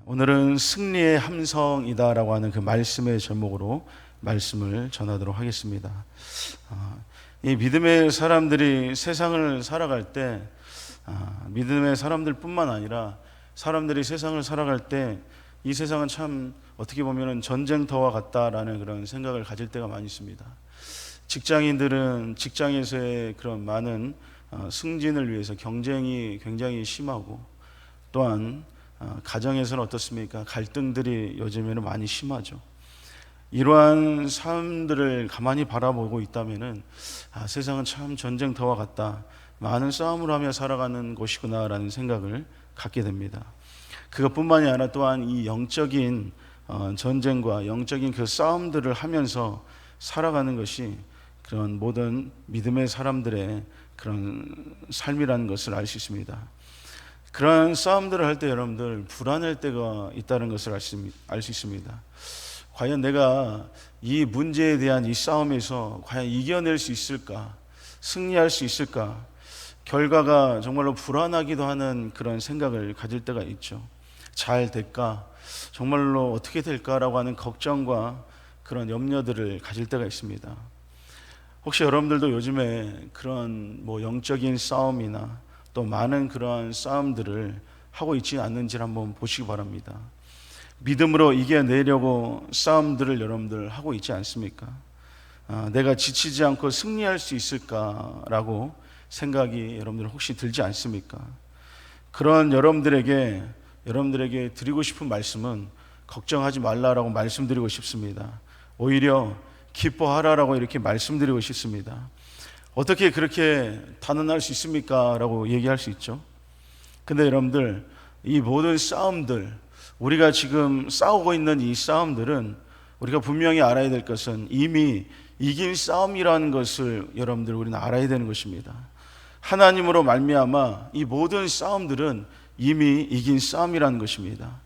오늘은 승리의 함성이다라고 하는 그 말씀의 제목으로 말씀을 전하도록 하겠습니다. 이 믿음의 사람들이 세상을 살아갈 때 믿음의 사람들뿐만 아니라 사람들이 세상을 살아갈 때 이 세상은 참 어떻게 보면 전쟁터와 같다라는 그런 생각을 가질 때가 많이 있습니다. 직장인들은 직장에서의 그런 많은 승진을 위해서 경쟁이 굉장히 심하고, 또한 가정에서는 어떻습니까? 갈등들이 요즘에는 많이 심하죠. 이러한 삶들을 가만히 바라보고 있다면은 세상은 참 전쟁터와 같다, 많은 싸움을 하며 살아가는 곳이구나라는 생각을 갖게 됩니다. 그것뿐만이 아니라 또한 이 영적인 전쟁과 영적인 그 싸움들을 하면서 살아가는 것이 그런 모든 믿음의 사람들의 그런 삶이라는 것을 알 수 있습니다. 그런 싸움들을 할 때 여러분들 불안할 때가 있다는 것을 알 수 있습니다. 과연 내가 이 문제에 대한 이 싸움에서 과연 이겨낼 수 있을까? 승리할 수 있을까? 결과가 정말로 불안하기도 하는 그런 생각을 가질 때가 있죠. 잘 될까? 정말로 어떻게 될까라고 하는 걱정과 그런 염려들을 가질 때가 있습니다. 혹시 여러분들도 요즘에 그런 영적인 싸움이나 또 많은 그러한 싸움들을 하고 있지 않는지 한번 보시기 바랍니다. 믿음으로 이겨내려고 싸움들을 여러분들 하고 있지 않습니까? 내가 지치지 않고 승리할 수 있을까라고 생각이 여러분들 혹시 들지 않습니까? 그런 여러분들에게 드리고 싶은 말씀은 걱정하지 말라라고 말씀드리고 싶습니다. 오히려 기뻐하라라고 이렇게 말씀드리고 싶습니다. 어떻게 그렇게 단언할 수 있습니까? 라고 얘기할 수 있죠. 근데 여러분들, 이 모든 싸움들, 우리가 지금 싸우고 있는 이 싸움들은 우리가 분명히 알아야 될 것은 이미 이긴 싸움이라는 것을 여러분들 우리는 알아야 되는 것입니다. 하나님으로 말미암아 이 모든 싸움들은 이미 이긴 싸움이라는 것입니다.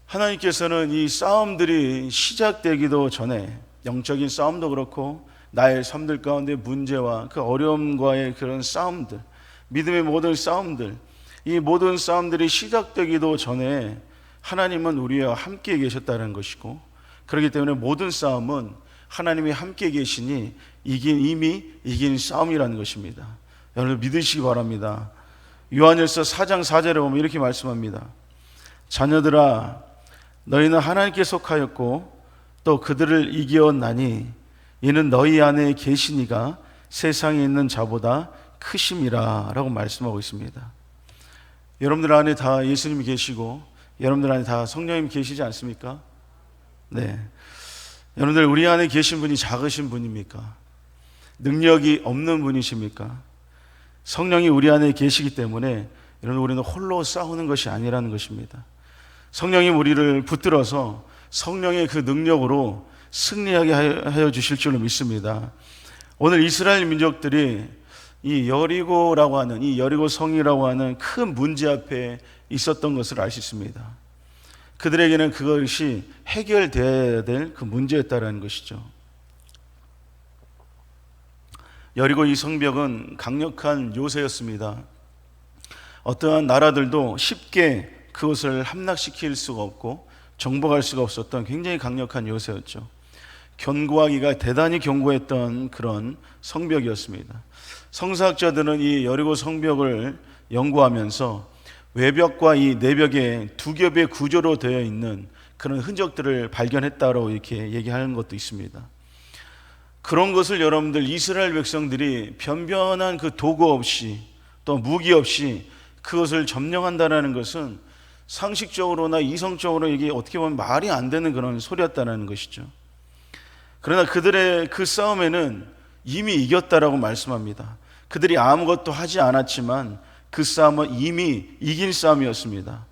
하나님께서는 이 싸움들이 시작되기도 전에, 영적인 싸움도 그렇고 나의 삶들 가운데 문제와 그 어려움과의 그런 싸움들, 믿음의 모든 싸움들, 이 모든 싸움들이 시작되기도 전에 하나님은 우리와 함께 계셨다는 것이고, 그렇기 때문에 모든 싸움은 하나님이 함께 계시니 이미 이긴 싸움이라는 것입니다. 여러분 믿으시기 바랍니다. 요한일서 4장 4절에 보면 이렇게 말씀합니다. 자녀들아, 너희는 하나님께 속하였고 또 그들을 이기었나니 이는 너희 안에 계시니가 세상에 있는 자보다 크심이라 라고 말씀하고 있습니다. 여러분들 안에 다 예수님이 계시고 여러분들 안에 다 성령님이 계시지 않습니까? 네. 여러분들, 우리 안에 계신 분이 작으신 분입니까? 능력이 없는 분이십니까? 성령이 우리 안에 계시기 때문에 여러분, 우리는 홀로 싸우는 것이 아니라는 것입니다. 성령이 우리를 붙들어서 성령의 그 능력으로 승리하게 하여 주실 줄로 믿습니다. 오늘 이스라엘 민족들이 이 여리고라고 하는, 이 여리고 성이라고 하는 큰 문제 앞에 있었던 것을 알 수 있습니다. 그들에게는 그것이 해결되어야 될 그 문제였다는 것이죠. 여리고 이 성벽은 강력한 요새였습니다. 어떠한 나라들도 쉽게 그것을 함락시킬 수가 없고 정복할 수가 없었던 굉장히 강력한 요새였죠. 견고하기가 대단히 견고했던 그런 성벽이었습니다. 성사학자들은 이 여리고 성벽을 연구하면서 외벽과 이 내벽에 두 겹의 구조로 되어 있는 그런 흔적들을 발견했다고 이렇게 얘기하는 것도 있습니다. 그런 것을 여러분들, 이스라엘 백성들이 변변한 그 도구 없이 또 무기 없이 그것을 점령한다는 것은 상식적으로나 이성적으로 이게 어떻게 보면 말이 안 되는 그런 소리였다는 것이죠. 그러나 그들의 그 싸움에는 이미 이겼다라고 말씀합니다. 그들이 아무것도 하지 않았지만 그 싸움은 이미 이긴 싸움이었습니다.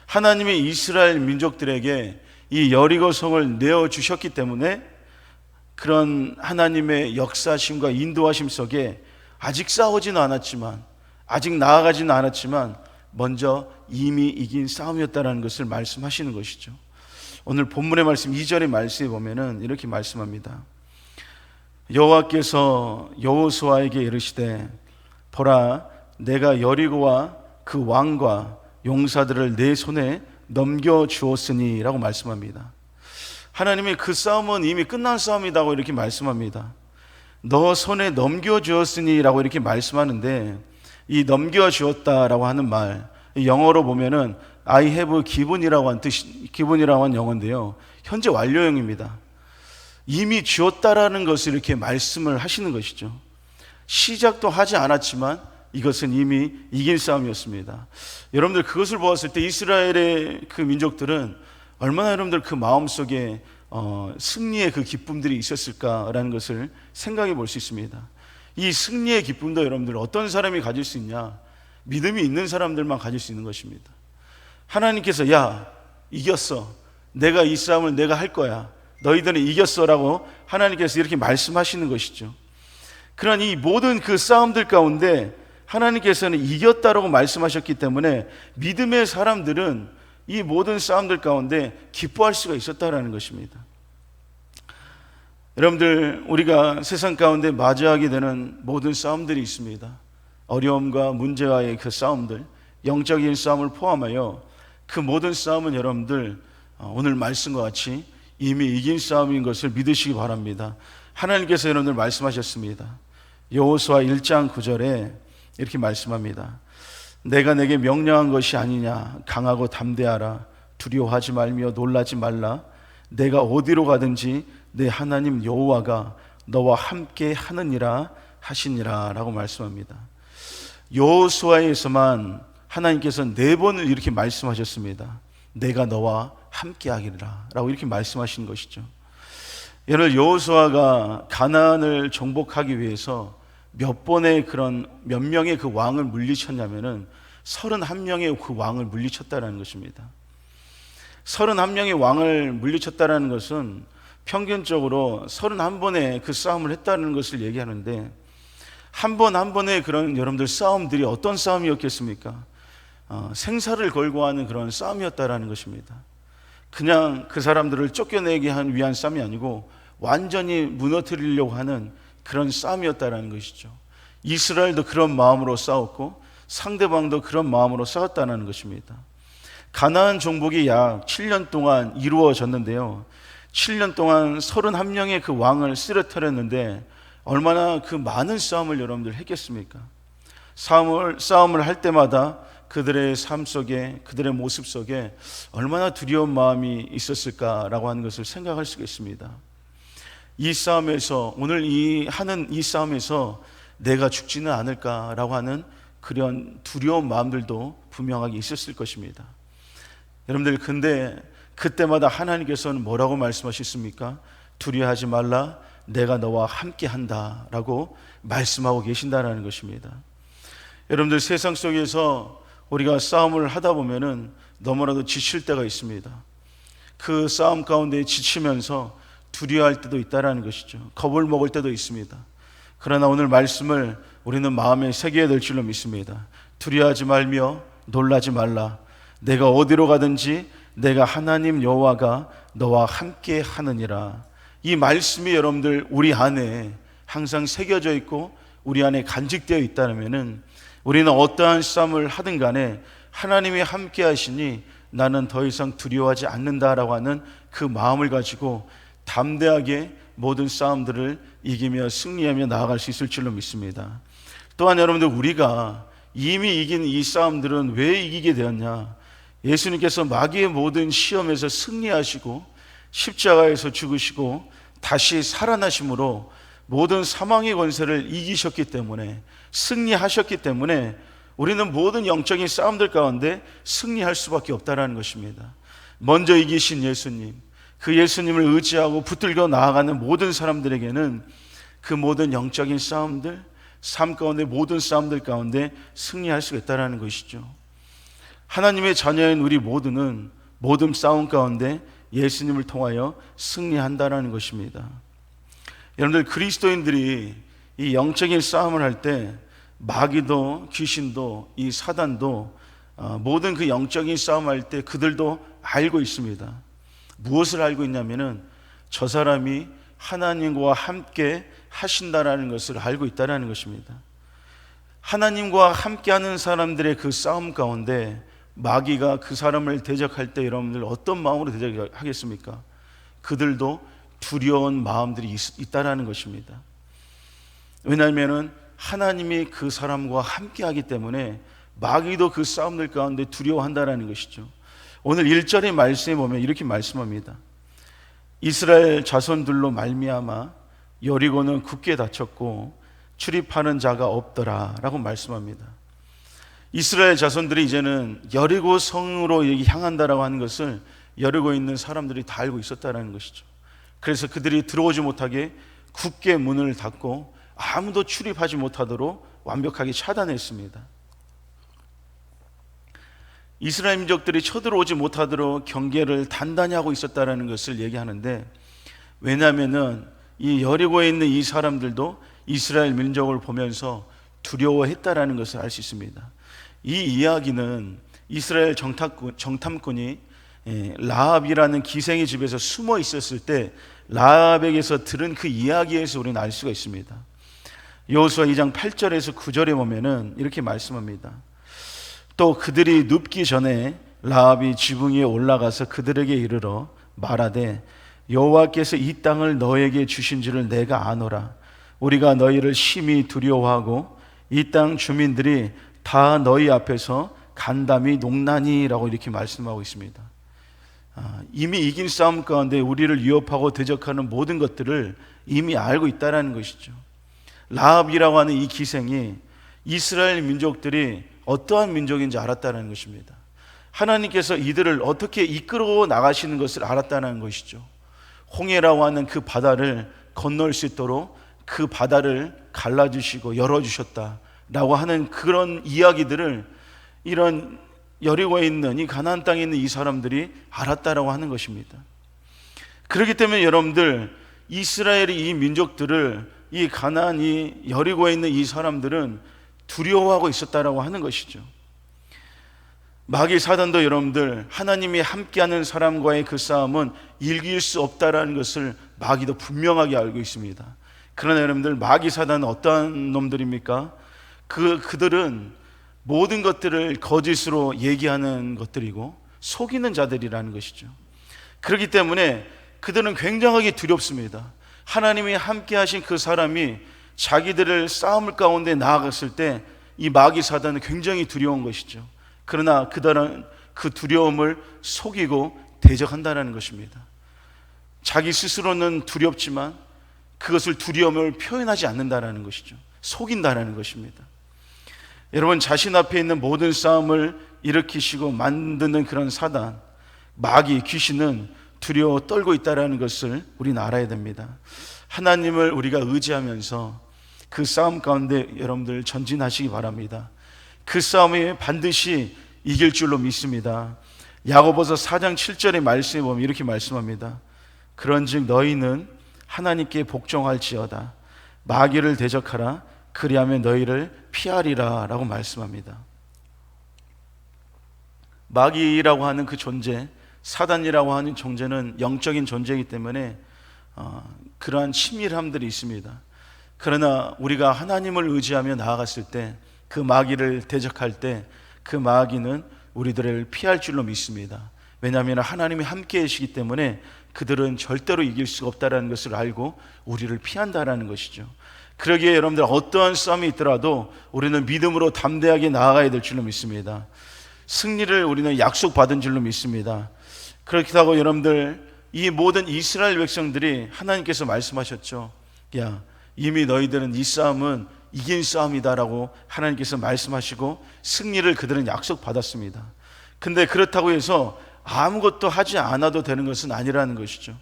하나님이 이스라엘 민족들에게 이 여리고 성을 내어주셨기 때문에 그런 하나님의 역사심과 인도하심 속에 아직 싸우지는 않았지만, 아직 나아가지는 않았지만 먼저 이미 이긴 싸움이었다는 것을 말씀하시는 것이죠. 오늘 본문의 말씀 2절의 말씀에 보면은 이렇게 말씀합니다. 여호와께서 여호수아에게 이르시되 보라, 내가 여리고와 그 왕과 용사들을 내 손에 넘겨주었으니라고 말씀합니다. 하나님이 그 싸움은 이미 끝난 싸움이라고 이렇게 말씀합니다. 너 손에 넘겨주었으니라고 이렇게 말씀하는데, 이 넘겨주었다라고 하는 말, 영어로 보면은 I have given이라고 한 기분이라고 한 영어인데요, 현재 완료형입니다. 이미 주었다라는 것을 이렇게 말씀을 하시는 것이죠. 시작도 하지 않았지만 이것은 이미 이긴 싸움이었습니다. 여러분들 그것을 보았을 때 이스라엘의 그 민족들은 얼마나 여러분들 그 마음속에 승리의 그 기쁨들이 있었을까라는 것을 생각해 볼 수 있습니다. 이 승리의 기쁨도 여러분들 어떤 사람이 가질 수 있냐? 믿음이 있는 사람들만 가질 수 있는 것입니다. 하나님께서 야, 이겼어, 내가 이 싸움을 내가 할 거야, 너희들은 이겼어라고 하나님께서 이렇게 말씀하시는 것이죠. 그러나 이 모든 그 싸움들 가운데 하나님께서는 이겼다라고 말씀하셨기 때문에 믿음의 사람들은 이 모든 싸움들 가운데 기뻐할 수가 있었다라는 것입니다. 여러분들, 우리가 세상 가운데 맞이하게 되는 모든 싸움들이 있습니다. 어려움과 문제와의 그 싸움들, 영적인 싸움을 포함하여 그 모든 싸움은 여러분들 오늘 말씀과 같이 이미 이긴 싸움인 것을 믿으시기 바랍니다. 하나님께서 여러분들 말씀하셨습니다. 여호수아 1장 9절에 이렇게 말씀합니다. 내가 내게 명령한 것이 아니냐? 강하고 담대하라. 두려워하지 말며 놀라지 말라. 내가 어디로 가든지 내 하나님 여호와가 너와 함께 하느니라 하시니라 라고 말씀합니다. 여호수아에서만 하나님께서 4번을 이렇게 말씀하셨습니다. 내가 너와 함께 하리라 라고 이렇게 말씀하신 것이죠. 여러분, 여호수아가 가나안을 정복하기 위해서 몇 명의 그 왕을 물리쳤냐면은 31명의 그 왕을 물리쳤다라는 것입니다. 31명의 왕을 물리쳤다라는 것은 평균적으로 31번의 그 싸움을 했다는 것을 얘기하는데, 한 번 한 번의 그런 여러분들 싸움들이 어떤 싸움이었겠습니까? 생사를 걸고 하는 그런 싸움이었다라는 것입니다. 그냥 그 사람들을 쫓겨내기 위한 싸움이 아니고 완전히 무너뜨리려고 하는 그런 싸움이었다라는 것이죠. 이스라엘도 그런 마음으로 싸웠고 상대방도 그런 마음으로 싸웠다는 것입니다. 가나안 정복이 약 7년 동안 이루어졌는데요, 7년 동안 31명의 그 왕을 쓰러뜨렸는데 얼마나 그 많은 싸움을 여러분들 했겠습니까? 싸움을 할 때마다 그들의 삶 속에, 그들의 모습 속에 얼마나 두려운 마음이 있었을까라고 하는 것을 생각할 수가 있습니다. 이 싸움에서, 오늘 하는 이 싸움에서 내가 죽지는 않을까라고 하는 그런 두려운 마음들도 분명하게 있었을 것입니다. 여러분들, 근데 그때마다 하나님께서는 뭐라고 말씀하셨습니까? 두려워하지 말라, 내가 너와 함께 한다 라고 말씀하고 계신다는 것입니다. 여러분들, 세상 속에서 우리가 싸움을 하다 보면은 너무나도 지칠 때가 있습니다. 그 싸움 가운데 지치면서 두려워할 때도 있다라는 것이죠. 겁을 먹을 때도 있습니다. 그러나 오늘 말씀을 우리는 마음에 새겨야 될 줄로 믿습니다. 두려워하지 말며 놀라지 말라. 내가 어디로 가든지 내가 하나님 여호와가 너와 함께 하느니라. 이 말씀이 여러분들 우리 안에 항상 새겨져 있고 우리 안에 간직되어 있다면은 우리는 어떠한 싸움을 하든 간에 하나님이 함께 하시니 나는 더 이상 두려워하지 않는다라고 하는 그 마음을 가지고 담대하게 모든 싸움들을 이기며 승리하며 나아갈 수 있을 줄로 믿습니다. 또한 여러분들, 우리가 이미 이긴 이 싸움들은 왜 이기게 되었냐? 예수님께서 마귀의 모든 시험에서 승리하시고 십자가에서 죽으시고 다시 살아나심으로 모든 사망의 권세를 이기셨기 때문에, 승리하셨기 때문에 우리는 모든 영적인 싸움들 가운데 승리할 수밖에 없다는 것입니다. 먼저 이기신 예수님, 그 예수님을 의지하고 붙들고 나아가는 모든 사람들에게는 그 모든 영적인 싸움들, 삶 가운데 모든 싸움들 가운데 승리할 수가 있다는 것이죠. 하나님의 자녀인 우리 모두는 모든 싸움 가운데 예수님을 통하여 승리한다는 것입니다. 여러분들, 그리스도인들이 이 영적인 싸움을 할 때 마귀도 귀신도 이 사단도 모든 그 영적인 싸움을 할 때 그들도 알고 있습니다. 무엇을 알고 있냐면은 저 사람이 하나님과 함께 하신다라는 것을 알고 있다라는 것입니다. 하나님과 함께하는 사람들의 그 싸움 가운데 마귀가 그 사람을 대적할 때 여러분들 어떤 마음으로 대적하겠습니까? 그들도 두려운 마음들이 있다라는 것입니다. 왜냐하면 하나님이 그 사람과 함께 하기 때문에 마귀도 그 싸움들 가운데 두려워한다라는 것이죠. 오늘 1절의 말씀에 보면 이렇게 말씀합니다. 이스라엘 자손들로 말미암아 여리고는 굳게 닫혔고 출입하는 자가 없더라 라고 말씀합니다. 이스라엘 자손들이 이제는 여리고 성으로 향한다라고 하는 것을 여리고에 있는 사람들이 다 알고 있었다는 것이죠. 그래서 그들이 들어오지 못하게 굳게 문을 닫고 아무도 출입하지 못하도록 완벽하게 차단했습니다. 이스라엘 민족들이 쳐들어오지 못하도록 경계를 단단히 하고 있었다는 것을 얘기하는데, 왜냐하면 이 여리고에 있는 이 사람들도 이스라엘 민족을 보면서 두려워했다라는 것을 알 수 있습니다. 이 이야기는 이스라엘 정탐꾼이 라합이라는 기생의 집에서 숨어 있었을 때 라합에게서 들은 그 이야기에서 우리는 알 수가 있습니다. 여호수아 2장 8절에서 9절에 보면은 이렇게 말씀합니다. 또 그들이 눕기 전에 라합이 지붕 위에 올라가서 그들에게 이르러 말하되 여호와께서 이 땅을 너에게 주신 줄을 내가 아노라. 우리가 너희를 심히 두려워하고 이 땅 주민들이 다 너희 앞에서 간담이 농나니라고 이렇게 말씀하고 있습니다. 이미 이긴 싸움 가운데 우리를 위협하고 대적하는 모든 것들을 이미 알고 있다는 것이죠. 라합이라고 하는 이 기생이 이스라엘 민족들이 어떠한 민족인지 알았다는 것입니다. 하나님께서 이들을 어떻게 이끌어 나가시는 것을 알았다는 것이죠. 홍해라고 하는 그 바다를 건널 수 있도록 그 바다를 갈라주시고 열어주셨다라고 하는 그런 이야기들을 이런 여리고에 있는 이 가나안 땅에 있는 이 사람들이 알았다라고 하는 것입니다. 그렇기 때문에 여러분들, 이스라엘이 이 민족들을, 이 가나안, 이 여리고에 있는 이 사람들은 두려워하고 있었다라고 하는 것이죠. 마귀 사단도 여러분들, 하나님이 함께하는 사람과의 그 싸움은 이길 수 없다라는 것을 마귀도 분명하게 알고 있습니다. 그러나 여러분들, 마귀 사단은 어떠한 놈들입니까? 그들은 모든 것들을 거짓으로 얘기하는 것들이고 속이는 자들이라는 것이죠. 그렇기 때문에 그들은 굉장하게 두렵습니다. 하나님이 함께 하신 그 사람이 자기들을 싸움을 가운데 나아갔을 때 이 마귀 사단은 굉장히 두려운 것이죠. 그러나 그들은 그 두려움을 속이고 대적한다는 것입니다. 자기 스스로는 두렵지만 그것을 두려움을 표현하지 않는다는 것이죠. 속인다는 것입니다. 여러분, 자신 앞에 있는 모든 싸움을 일으키시고 만드는 그런 사단, 마귀, 귀신은 두려워 떨고 있다는 것을 우리는 알아야 됩니다. 하나님을 우리가 의지하면서 그 싸움 가운데 여러분들 전진하시기 바랍니다. 그 싸움에 반드시 이길 줄로 믿습니다. 야고보서 4장 7절의 말씀에 보면 이렇게 말씀합니다. 그런즉 너희는 하나님께 복종할지어다. 마귀를 대적하라. 그리하면 너희를 피하리라 라고 말씀합니다. 마귀라고 하는 그 존재, 사단이라고 하는 존재는 영적인 존재이기 때문에 그러한 치밀함들이 있습니다. 그러나 우리가 하나님을 의지하며 나아갔을 때, 그 마귀를 대적할 때 그 마귀는 우리들을 피할 줄로 믿습니다. 왜냐하면 하나님이 함께 계시기 때문에 그들은 절대로 이길 수가 없다는 것을 알고 우리를 피한다는 것이죠. 그러기에 여러분들, 어떠한 싸움이 있더라도 우리는 믿음으로 담대하게 나아가야 될 줄로 믿습니다. 승리를 우리는 약속받은 줄로 믿습니다. 그렇기도 하고 여러분들, 이 모든 이스라엘 백성들이 하나님께서 말씀하셨죠. 야, 이미 너희들은 이 싸움은 이긴 싸움이다라고 하나님께서 말씀하시고 승리를 그들은 약속받았습니다. 근데 그렇다고 해서 아무것도 하지 않아도 되는 것은 아니라는 것이죠.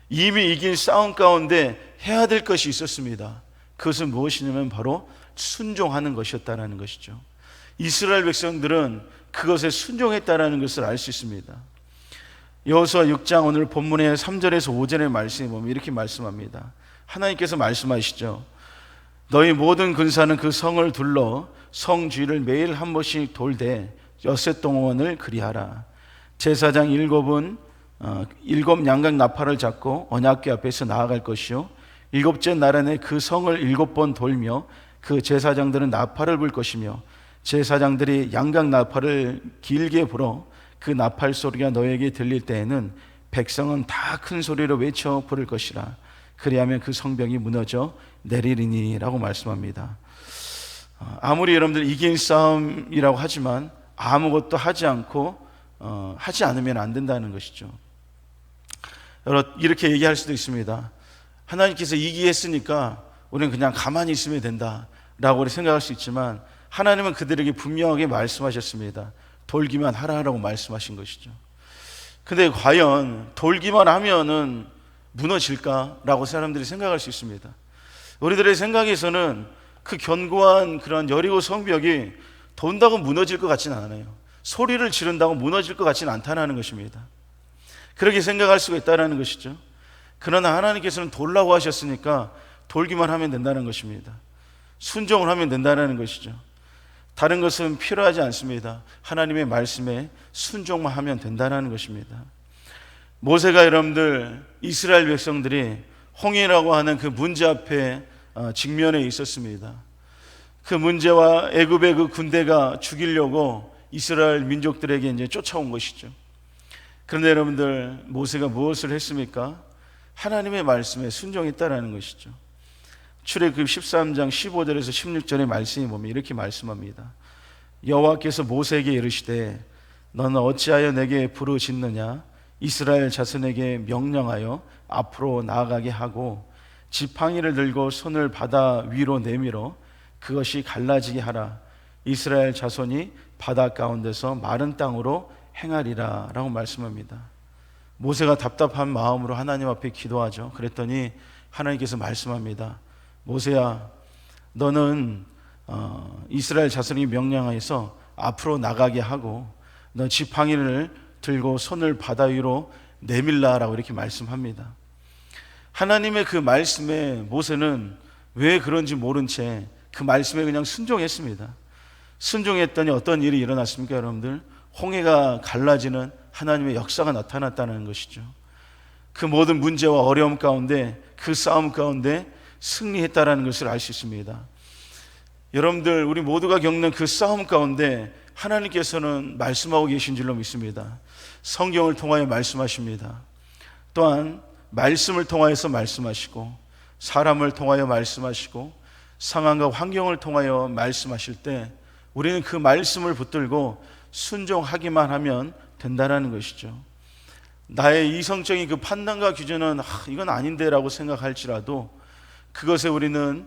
이미 이긴 싸움 가운데 해야 될 것이 있었습니다. 그것은 무엇이냐면 바로 순종하는 것이었다는 것이죠. 이스라엘 백성들은 그것에 순종했다는 것을 알 수 있습니다. 여호수아 6장 오늘 본문의 3절에서 5절의 말씀에 보면 이렇게 말씀합니다. 하나님께서 말씀하시죠. 너희 모든 군사는 그 성을 둘러 성 주위를 매일 한 번씩 돌되 엿새 동안을 그리하라. 제사장 7은 7 양각 나팔을 잡고 언약궤 앞에서 나아갈 것이요, 7째 날에는 그 성을 7번 돌며 그 제사장들은 나팔을 불 것이며 제사장들이 양각 나팔을 길게 불어 그 나팔 소리가 너에게 들릴 때에는 백성은 다 큰 소리로 외쳐 부를 것이라. 그리하면 그 성벽이 무너져 내리리니 라고 말씀합니다. 아무리 여러분들 이긴 싸움이라고 하지만 아무것도 하지 않으면 안 된다는 것이죠. 이렇게 얘기할 수도 있습니다. 하나님께서 이기게 했으니까 우리는 그냥 가만히 있으면 된다라고 우리 생각할 수 있지만, 하나님은 그들에게 분명하게 말씀하셨습니다. 돌기만 하라고 말씀하신 것이죠. 근데 과연 돌기만 하면은 무너질까라고 사람들이 생각할 수 있습니다. 우리들의 생각에서는 그 견고한 그런 여리고 성벽이 돈다고 무너질 것 같지는 않아요. 소리를 지른다고 무너질 것 같지는 않다는 것입니다. 그렇게 생각할 수가 있다는 것이죠. 그러나 하나님께서는 돌라고 하셨으니까 돌기만 하면 된다는 것입니다. 순종을 하면 된다는 것이죠. 다른 것은 필요하지 않습니다. 하나님의 말씀에 순종만 하면 된다는 것입니다. 모세가 여러분들 이스라엘 백성들이 홍해라고 하는 그 문제 앞에 직면해 있었습니다. 그 문제와 애굽의 그 군대가 죽이려고 이스라엘 민족들에게 이제 쫓아온 것이죠. 그런데 여러분들 모세가 무엇을 했습니까? 하나님의 말씀에 순종했다라는 것이죠. 출애굽 13장 15절에서 16절의 말씀이 보면 이렇게 말씀합니다. 여호와께서 모세에게 이르시되 너는 어찌하여 내게 부르짖느냐? 이스라엘 자손에게 명령하여 앞으로 나아가게 하고 지팡이를 들고 손을 바다 위로 내밀어 그것이 갈라지게 하라. 이스라엘 자손이 바다 가운데서 마른 땅으로 행하리라 라고 말씀합니다. 모세가 답답한 마음으로 하나님 앞에 기도하죠. 그랬더니 하나님께서 말씀합니다. 모세야, 너는 이스라엘 자손이 명령하여서 앞으로 나가게 하고 너 지팡이를 들고 손을 바다 위로 내밀라라고 이렇게 말씀합니다. 하나님의 그 말씀에 모세는 왜 그런지 모른 채 그 말씀에 그냥 순종했습니다. 순종했더니 어떤 일이 일어났습니까, 여러분들? 홍해가 갈라지는 하나님의 역사가 나타났다는 것이죠. 그 모든 문제와 어려움 가운데, 그 싸움 가운데 승리했다라는 것을 알 수 있습니다. 여러분들, 우리 모두가 겪는 그 싸움 가운데 하나님께서는 말씀하고 계신 줄로 믿습니다. 성경을 통하여 말씀하십니다. 또한 말씀을 통하여서 말씀하시고, 사람을 통하여 말씀하시고, 상황과 환경을 통하여 말씀하실 때 우리는 그 말씀을 붙들고 순종하기만 하면 된다는 것이죠. 나의 이성적인 그 판단과 기준은 이건 아닌데 라고 생각할지라도 그것에 우리는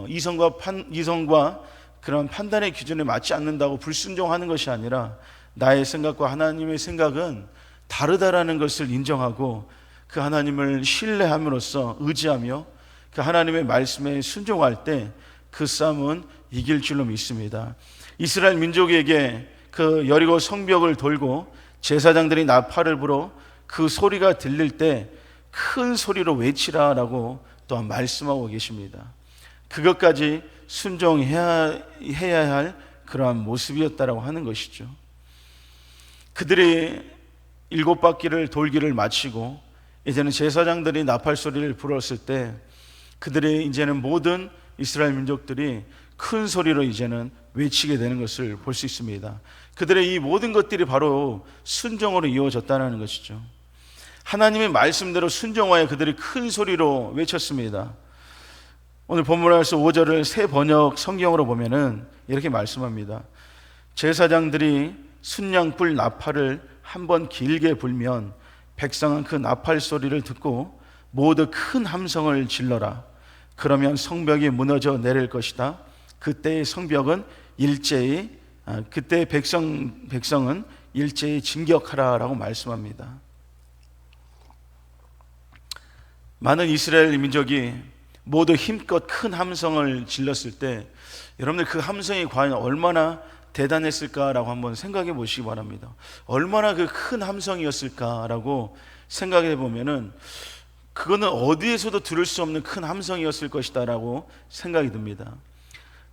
이성과 그런 판단의 기준에 맞지 않는다고 불순종하는 것이 아니라 나의 생각과 하나님의 생각은 다르다라는 것을 인정하고 그 하나님을 신뢰함으로써 의지하며 그 하나님의 말씀에 순종할 때 그 싸움은 이길 줄로 믿습니다. 이스라엘 민족에게 그 여리고 성벽을 돌고 제사장들이 나팔을 불어 그 소리가 들릴 때 큰 소리로 외치라라고 또한 말씀하고 계십니다. 그것까지 순종해야 할 그러한 모습이었다라고 하는 것이죠. 그들이 7바퀴를 돌기를 마치고 이제는 제사장들이 나팔 소리를 불었을 때 그들이 이제는 모든 이스라엘 민족들이 큰 소리로 이제는 외치게 되는 것을 볼 수 있습니다. 그들의 이 모든 것들이 바로 순종으로 이루어졌다는 것이죠. 하나님의 말씀대로 순종하여 그들이 큰 소리로 외쳤습니다. 오늘 본문에서 5절을 새 번역 성경으로 보면은 이렇게 말씀합니다. 제사장들이 순양불 나팔을 한번 길게 불면 백성은 그 나팔 소리를 듣고 모두 큰 함성을 질러라. 그러면 성벽이 무너져 내릴 것이다. 그때의 성벽은 그때 백성은 일제히 진격하라라고 말씀합니다. 많은 이스라엘 민족이 모두 힘껏 큰 함성을 질렀을 때 여러분들 그 함성이 과연 얼마나 대단했을까라고 한번 생각해 보시기 바랍니다. 얼마나 그 큰 함성이었을까라고 생각해 보면은 그거는 어디에서도 들을 수 없는 큰 함성이었을 것이다라고 생각이 듭니다.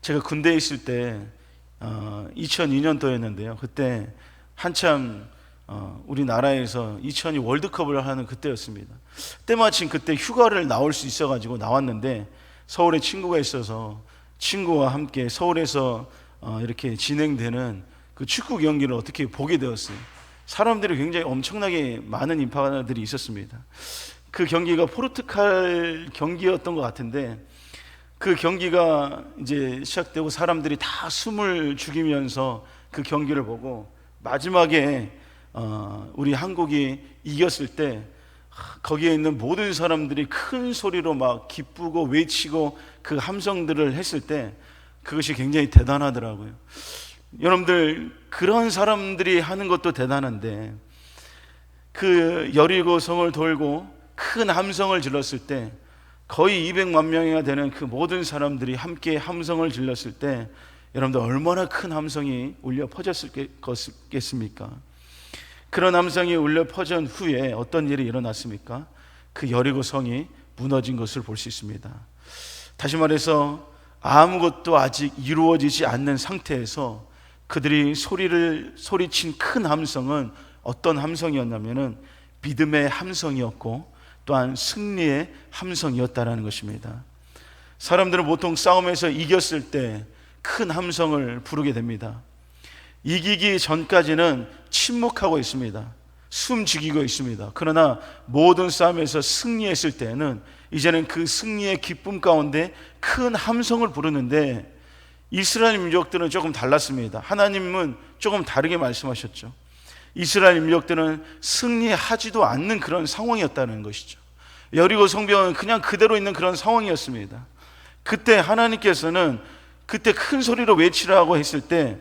제가 군대에 있을 때 2002년도였는데요. 그때 한참 우리나라에서 2002 월드컵을 하는 그때였습니다. 때마침 그때 휴가를 나올 수 있어가지고 나왔는데 서울에 친구가 있어서 친구와 함께 서울에서 이렇게 진행되는 그 축구 경기를 어떻게 보게 되었어요. 사람들이 굉장히 엄청나게 많은 인파들이 있었습니다. 그 경기가 포르투갈 경기였던 것 같은데, 그 경기가 이제 시작되고 사람들이 다 숨을 죽이면서 그 경기를 보고 마지막에 우리 한국이 이겼을 때 거기에 있는 모든 사람들이 큰 소리로 막 기쁘고 외치고 그 함성들을 했을 때 그것이 굉장히 대단하더라고요. 여러분들, 그런 사람들이 하는 것도 대단한데 그 여리고 성을 돌고 큰 함성을 질렀을 때 거의 200만 명이나 되는 그 모든 사람들이 함께 함성을 질렀을 때 여러분들 얼마나 큰 함성이 울려 퍼졌겠습니까? 그런 함성이 울려 퍼진 후에 어떤 일이 일어났습니까? 그 여리고 성이 무너진 것을 볼 수 있습니다. 다시 말해서 아무것도 아직 이루어지지 않는 상태에서 그들이 소리친 큰 함성은 어떤 함성이었냐면은 믿음의 함성이었고 또한 승리의 함성이었다라는 것입니다. 사람들은 보통 싸움에서 이겼을 때 큰 함성을 부르게 됩니다. 이기기 전까지는 침묵하고 있습니다. 숨죽이고 있습니다. 그러나 모든 싸움에서 승리했을 때는 이제는 그 승리의 기쁨 가운데 큰 함성을 부르는데, 이스라엘 민족들은 조금 달랐습니다. 하나님은 조금 다르게 말씀하셨죠. 이스라엘 민족들은 승리하지도 않는 그런 상황이었다는 것이죠. 여리고 성벽은 그냥 그대로 있는 그런 상황이었습니다. 그때 하나님께서는 그때 큰 소리로 외치라고 했을 때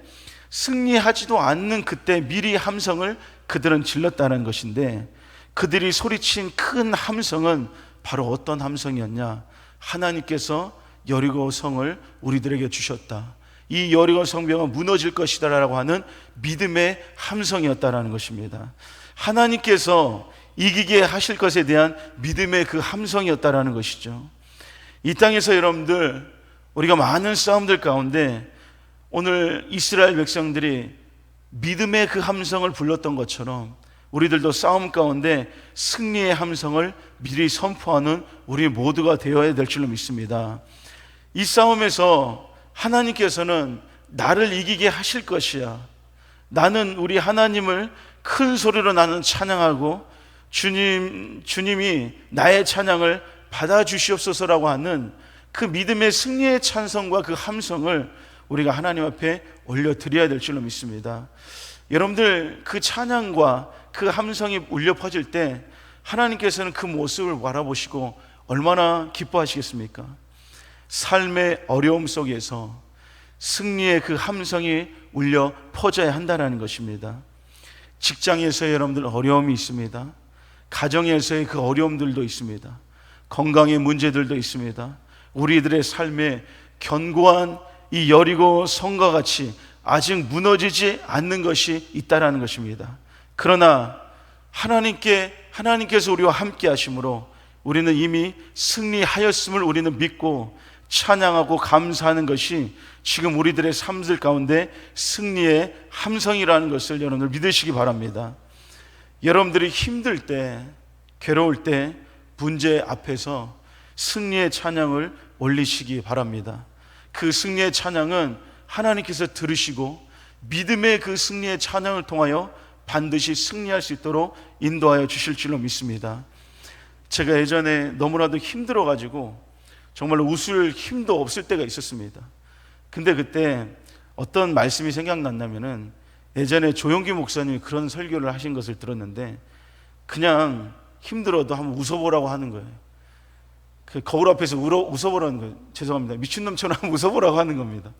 승리하지도 않는 그때 미리 함성을 그들은 질렀다는 것인데, 그들이 소리친 큰 함성은 바로 어떤 함성이었냐? 하나님께서 여리고 성을 우리들에게 주셨다, 이 여리고 성벽은 무너질 것이다 라고 하는 믿음의 함성이었다라는 것입니다. 하나님께서 이기게 하실 것에 대한 믿음의 그 함성이었다라는 것이죠. 이 땅에서 여러분들, 우리가 많은 싸움들 가운데 오늘 이스라엘 백성들이 믿음의 그 함성을 불렀던 것처럼 우리들도 싸움 가운데 승리의 함성을 미리 선포하는 우리 모두가 되어야 될 줄로 믿습니다. 이 싸움에서 하나님께서는 나를 이기게 하실 것이야, 나는 우리 하나님을 큰 소리로 나는 찬양하고 주님이 나의 찬양을 받아주시옵소서라고 하는 그 믿음의 승리의 찬성과 그 함성을 우리가 하나님 앞에 올려드려야 될 줄로 믿습니다. 여러분들, 그 찬양과 그 함성이 울려 퍼질 때 하나님께서는 그 모습을 바라보시고 얼마나 기뻐하시겠습니까? 삶의 어려움 속에서 승리의 그 함성이 울려 퍼져야 한다는 것입니다. 직장에서 여러분들 어려움이 있습니다. 가정에서의 그 어려움들도 있습니다. 건강의 문제들도 있습니다. 우리들의 삶에 견고한 이 여리고 성과 같이 아직 무너지지 않는 것이 있다라는 것입니다. 그러나 하나님께서 우리와 함께 하심으로 우리는 이미 승리하였음을 우리는 믿고 찬양하고 감사하는 것이 지금 우리들의 삶들 가운데 승리의 함성이라는 것을 여러분들 믿으시기 바랍니다. 여러분들이 힘들 때, 괴로울 때, 문제 앞에서 승리의 찬양을 올리시기 바랍니다. 그 승리의 찬양은 하나님께서 들으시고 믿음의 그 승리의 찬양을 통하여 반드시 승리할 수 있도록 인도하여 주실 줄로 믿습니다. 제가 예전에 너무나도 힘들어가지고 정말로 웃을 힘도 없을 때가 있었습니다. 근데 그때 어떤 말씀이 생각났냐면은, 예전에 조용기 목사님이 그런 설교를 하신 것을 들었는데, 그냥 힘들어도 한번 웃어보라고 하는 거예요. 그 거울 앞에서 웃어보라는 거예요. 죄송합니다. 미친놈처럼 한번 웃어보라고 하는 겁니다.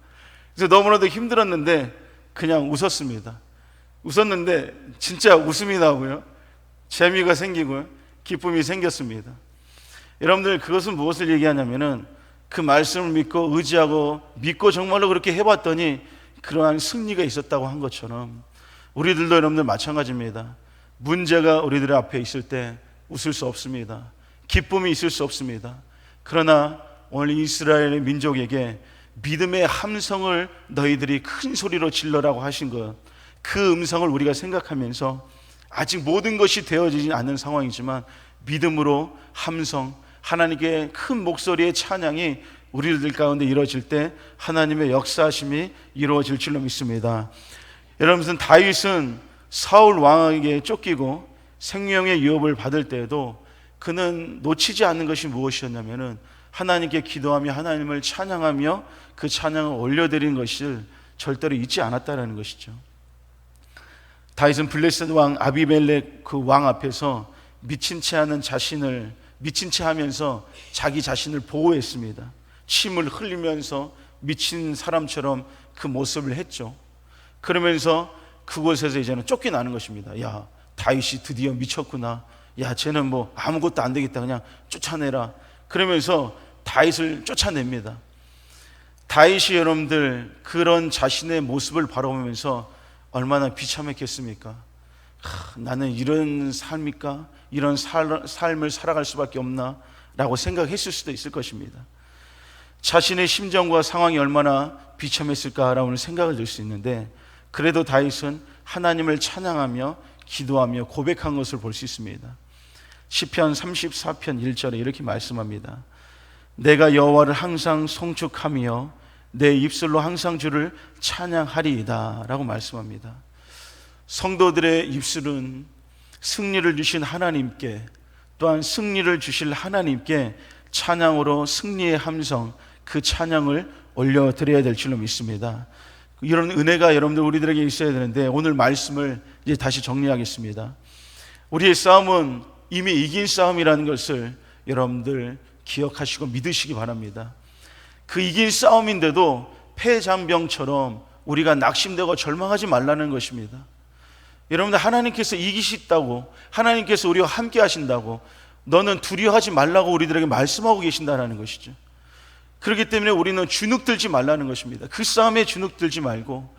그래서 너무나도 힘들었는데 그냥 웃었습니다. 웃었는데 진짜 웃음이 나고요, 재미가 생기고요, 기쁨이 생겼습니다. 여러분들, 그것은 무엇을 얘기하냐면은 그 말씀을 믿고 의지하고 믿고 정말로 그렇게 해봤더니 그러한 승리가 있었다고 한 것처럼 우리들도 여러분들 마찬가지입니다. 문제가 우리들 앞에 있을 때 웃을 수 없습니다. 기쁨이 있을 수 없습니다. 그러나 오늘 이스라엘의 민족에게 믿음의 함성을 너희들이 큰 소리로 질러라고 하신 것, 그 음성을 우리가 생각하면서 아직 모든 것이 되어지지 않는 상황이지만 믿음으로 함성, 하나님께 큰 목소리의 찬양이 우리들 가운데 이루어질 때 하나님의 역사하심이 이루어질 줄로 믿습니다. 여러분, 다윗은 사울 왕에게 쫓기고 생명의 위협을 받을 때에도 그는 놓치지 않는 것이 무엇이었냐면은 하나님께 기도하며 하나님을 찬양하며 그 찬양을 올려드린 것을 절대로 잊지 않았다라는 것이죠. 다윗은 블레셋 왕 아비멜렉 그 왕 앞에서 미친 채 하면서 자기 자신을 보호했습니다. 침을 흘리면서 미친 사람처럼 그 모습을 했죠. 그러면서 그곳에서 이제는 쫓겨나는 것입니다. 야, 다윗이 드디어 미쳤구나. 야, 쟤는 뭐 아무것도 안 되겠다. 그냥 쫓아내라. 그러면서 다윗을 쫓아냅니다. 다윗이 여러분들 그런 자신의 모습을 바라보면서 얼마나 비참했겠습니까? 나는 이런 삶일까? 이런 삶을 살아갈 수밖에 없나? 라고 생각했을 수도 있을 것입니다. 자신의 심정과 상황이 얼마나 비참했을까라는 생각을 들 수 있는데, 그래도 다윗은 하나님을 찬양하며 기도하며 고백한 것을 볼 수 있습니다. 시편 34편 1절에 이렇게 말씀합니다. 내가 여호와를 항상 송축하며 내 입술로 항상 주를 찬양하리이다 라고 말씀합니다. 성도들의 입술은 승리를 주신 하나님께, 또한 승리를 주실 하나님께 찬양으로 승리의 함성, 그 찬양을 올려드려야 될 줄로 믿습니다. 이런 은혜가 여러분들 우리들에게 있어야 되는데, 오늘 말씀을 이제 다시 정리하겠습니다. 우리의 싸움은 이미 이긴 싸움이라는 것을 여러분들 기억하시고 믿으시기 바랍니다. 그 이긴 싸움인데도 패잔병처럼 우리가 낙심되고 절망하지 말라는 것입니다. 여러분들, 하나님께서 이기시다고, 하나님께서 우리와 함께 하신다고, 너는 두려워하지 말라고 우리들에게 말씀하고 계신다는 것이죠. 그렇기 때문에 우리는 주눅들지 말라는 것입니다. 그 싸움에 주눅들지 말고,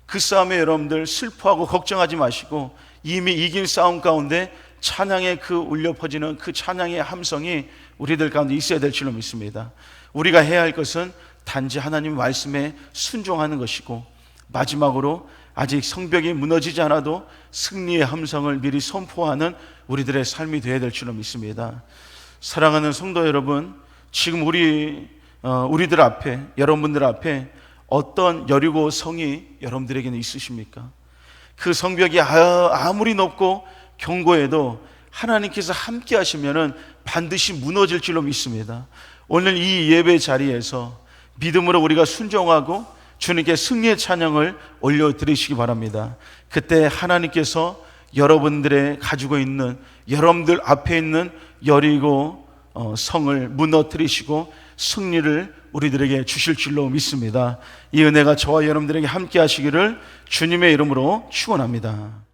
그 싸움에 여러분들 슬퍼하고 걱정하지 마시고, 이미 이긴 싸움 가운데 찬양의 그 울려 퍼지는 그 찬양의 함성이 우리들 가운데 있어야 될 줄로 믿습니다. 우리가 해야 할 것은 단지 하나님 말씀에 순종하는 것이고, 마지막으로 아직 성벽이 무너지지 않아도 승리의 함성을 미리 선포하는 우리들의 삶이 되어야 될 줄로 믿습니다. 사랑하는 성도 여러분, 지금 우리들 앞에, 여러분들 앞에 어떤 여리고 성이 여러분들에게는 있으십니까? 그 성벽이 아무리 높고 견고해도 하나님께서 함께 하시면은 반드시 무너질 줄로 믿습니다. 오늘 이 예배 자리에서 믿음으로 우리가 순종하고 주님께 승리의 찬양을 올려드리시기 바랍니다. 그때 하나님께서 여러분들의 가지고 있는, 여러분들 앞에 있는 여리고 성을 무너뜨리시고 승리를 우리들에게 주실 줄로 믿습니다. 이 은혜가 저와 여러분들에게 함께 하시기를 주님의 이름으로 축원합니다.